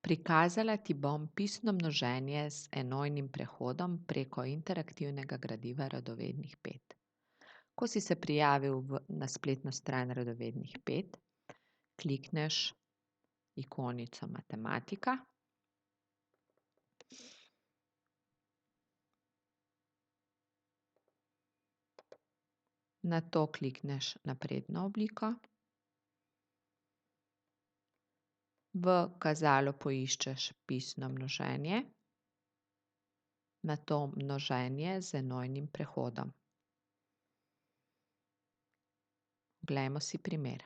Prikazala ti bom pisno množenje z enojnim prehodom preko interaktivnega gradiva Radovednih 5. Ko si se prijavil na spletno stran Radovednih 5, klikneš ikonico Matematika. Nato klikneš Napredno obliko. V kazalu poiščeš pisno množenje, nato množenje z enojnim prehodom. Poglejmo si primer.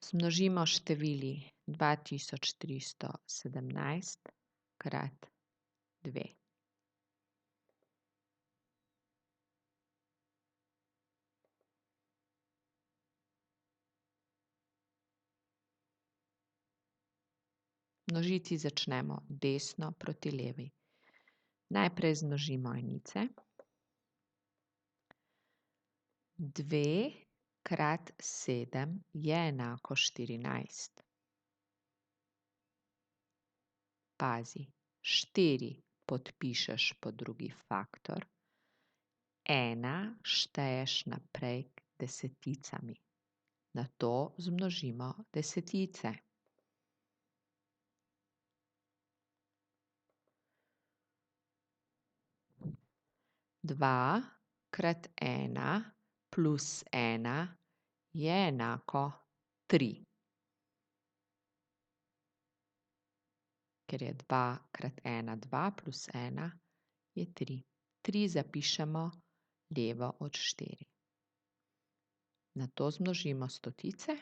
Zmnožimo števili 2317 krat 2. Množiti začnemo desno proti levi. Najprej zmnožimo enice. 2 krat 7 je enako 14. Pazi, 4 podpišeš pod drugi faktor, 1 šteješ naprej k deseticami. Nato zmnožimo desetice. 2 krat 1 plus 1 je enako 3. Ker je 2 krat 1 2 plus 1 je 3. 3 zapišemo levo od 4. Nato zmnožimo stotice.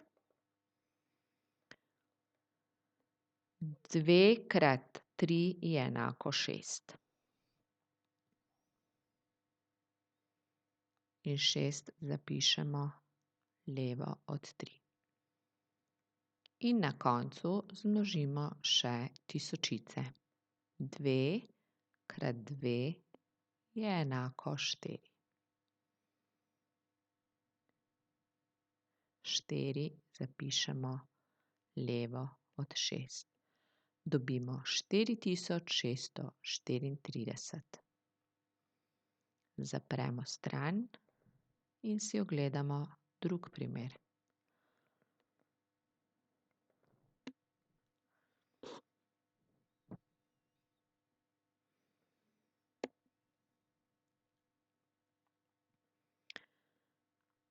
2 krat 3 je enako 6. In 6 zapišemo levo od 3. In na koncu zmnožimo še tisočice. 2 krat 2 je enako 4. 4 zapišemo levo od 6. Dobimo 4634. Zapremo stran in si ogledamo drug primer.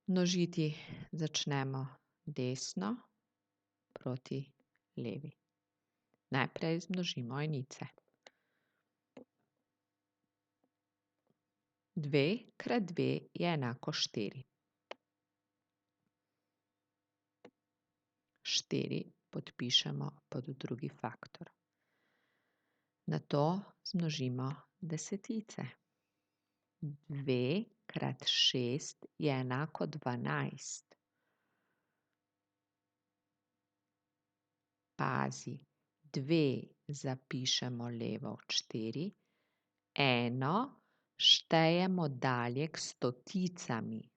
Množiti začnemo desno proti levi. Najprej zmnožimo enice. 2 krat 2 je enako 4. 4 podpišemo pod drugi faktor. Nato zmnožimo desetice. 2 krat 6 je enako 12. Pazi, 2 zapišemo levo od 4, 1 štejemo dalje k stoticami.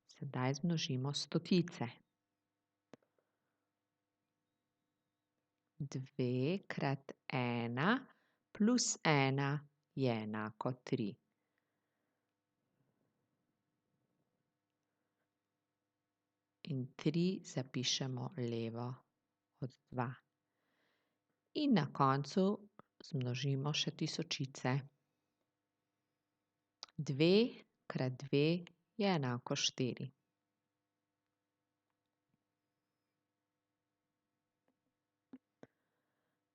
Sedaj zmnožimo stotice. 2 krat 1 plus 1 je enako 3. In 3 zapišemo levo od 2. In na koncu zmnožimo še tisočice. 2 krat 2 je enako 4.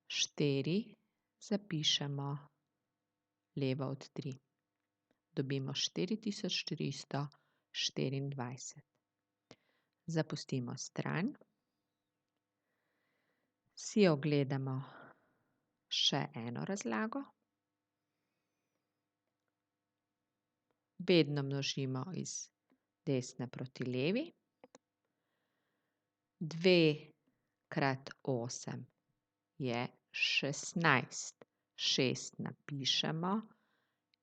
4 zapišemo levo od 3. Dobimo 4424. Zapustimo stran. Si ogledamo še eno razlago. Vedno množimo iz desne proti levi. 2 krat 8 je 16. 6 napišemo,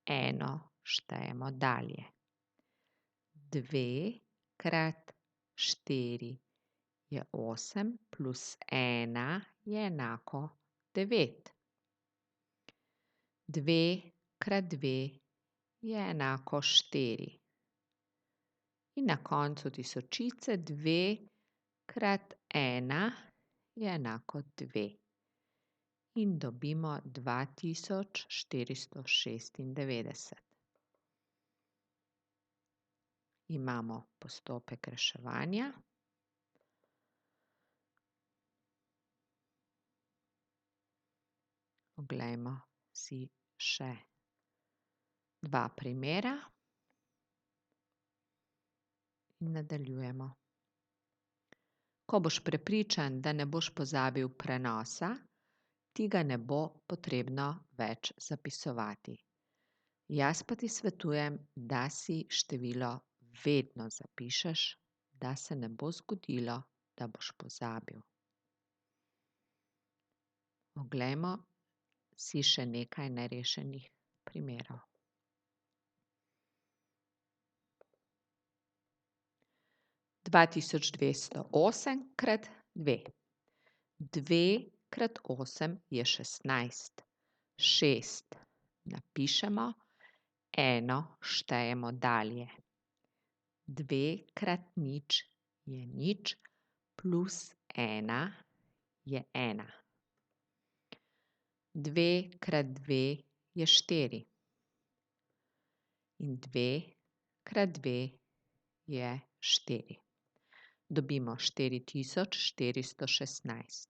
1 štejemo dalje. 2 krat 4 je 8 plus 1 je enako 9. 2 krat 2 je enako 4. In na koncu tisočice 2 krat 1 je enako 2. In dobimo 2496. Imamo postopek reševanja. Oglejmo si še 2 primera in nadaljujemo. Ko boš prepričan, da ne boš pozabil prenosa, ti ga ne bo potrebno več zapisovati. Jaz pa ti svetujem, da si število vedno zapišeš, da se ne bo zgodilo, da boš pozabil. Oglejmo si še nekaj nerešenih primerov. 2208 krat 2. 2 krat 8 je 16. 6 napišemo, 1 štejemo dalje. 2 krat 0 je 0, plus 1 je 1. 2 krat 2 je 4. In 2 krat 2 je 4. Dobimo 4416.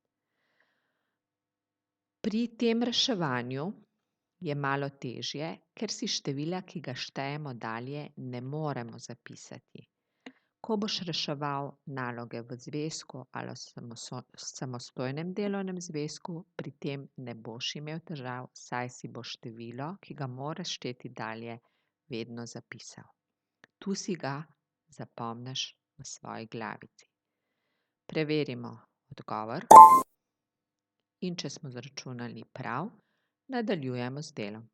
Pri tem reševanju je malo težje, ker si števila, ki ga štejemo dalje, ne moremo zapisati. Ko boš reševal naloge v zvezku ali samostojnem delovnem zvezku, pri tem ne boš imel težav, saj si boš število, ki ga moraš šteti dalje, vedno zapisal. Tu si ga zapomniš v svoji glavici. Preverimo odgovor in če smo zračunali prav, nadaljujemo z delom.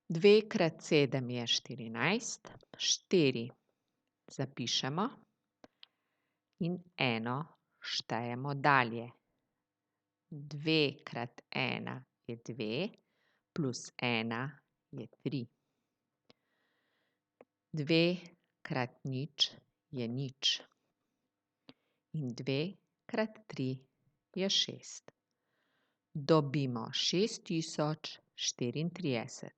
2 krat 7 je 14, 4 zapišemo in 1 štejemo dalje. 2 krat 1 je 2, plus 1 je 3. 2 krat 0 je 0. In 2 krat 3 je 6. Dobimo 6034.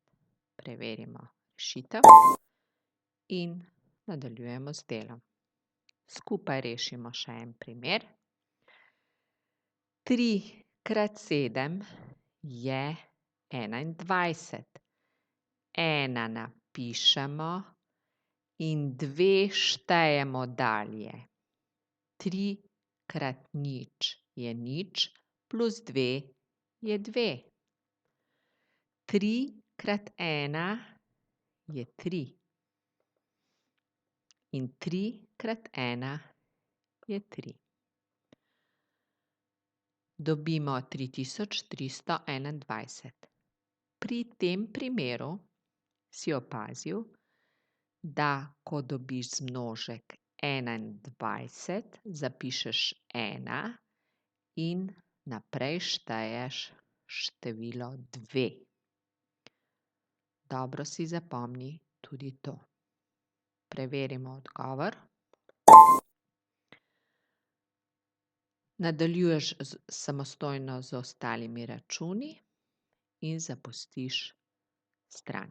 Preverimo rešitev in nadaljujemo z delom. Skupaj rešimo še en primer. 3 krat 7 je 21. 1 napišemo in 2 štejemo dalje. 3 krat 0 je 0, plus 2 je 2. 3 krat 1 je 3. In 3 krat 1 je 3. Dobimo 3321. Pri tem primeru si opazil, da ko dobiš zmnožek 21, zapišeš 1 in naprej šteješ število 2. Dobro si zapomni tudi to. Preverimo odgovor. Nadaljuješ samostojno z ostalimi računi in zapustiš stran.